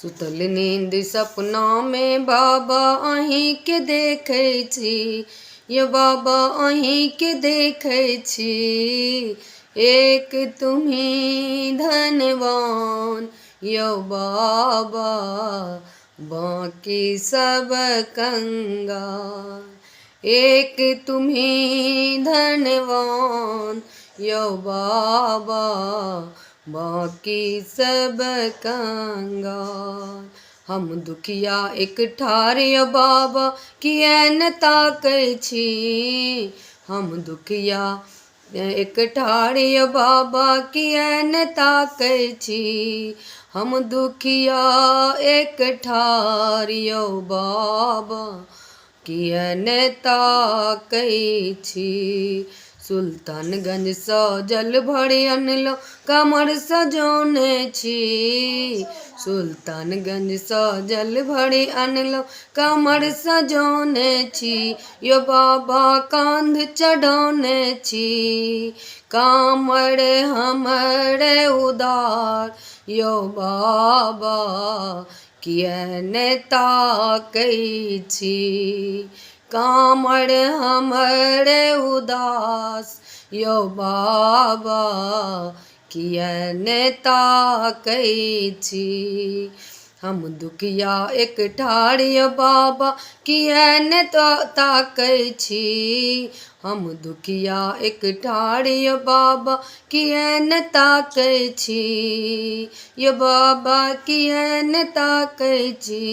सुतल नींद सपना में बाबा अहीं के देखै छी, ये बाबा अहीं के देखै छी। एक तुम्ही धनवान यो बाबा, बाकी सब कंगाल। एक तुम्ही धनवान यो बाबा, बाकी सब कंगाल। हम दुखिया एक ठार यो बाबा, किया न ताकै छी। हम दुखिया एक ठार यो बाबा, किया न ताकै छी। हम दुखिया एक ठार यो बाबा, किया न ताकै छी। सुल्तानगंज सँ जल भरि अनलहुँ, कमर सजौने छी। सुल्तानगंज सँ जल भरि अनलहुँ, कमर सजौने छी। यो बाबा कांध चढ़ौने छी, कामर हमर उदार यो बाबा, किया न ताकै छी। कामर हमर उदास यो बाबा, किया न ताकै छी। हम दुखिया एक ठार यो बाबा, किया न ताकै छी। हम दुखिया एक ठार यो बाबा, किया न ताकै छी। यो बाबा किया न ताकै छी।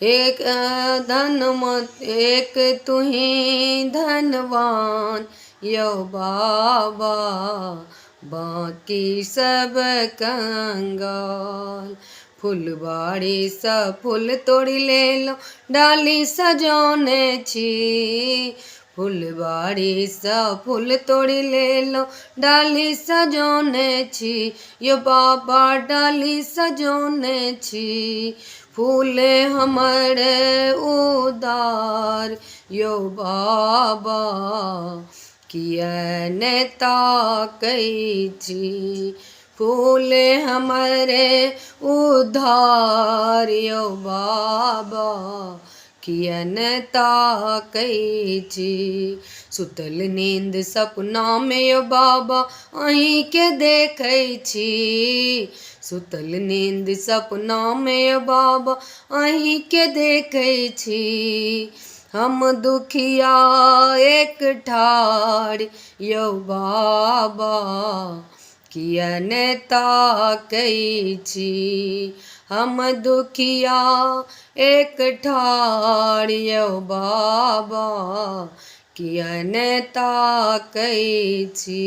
एक तुही धनवान यो बाबा, बाकी सब कंगाल। फुलबाड़ी सँ फूल तोड़ि लेलहुँ, डाली सजौने छी। फुलबाड़ी सँ फूल तोड़ि लेलहुँ, डाली सजौने छी। यो बाबा डाली सजौने छी। फूल हमर उदार यो बाबा, किया न ताकै छी। फूल हमर उदार यो बाबा, किया न ताकै छी। सुतल नींद सपना में यो बाबा, अहीं के देखै छी। सुतल नींद सपना में यो बाबा, अहीं के देखै छी। हम दुखिया एक ठार यो बाबा, किया न ताकै छी। हम दुखिया एक ठार यो बाबा, किया न ताकै छी।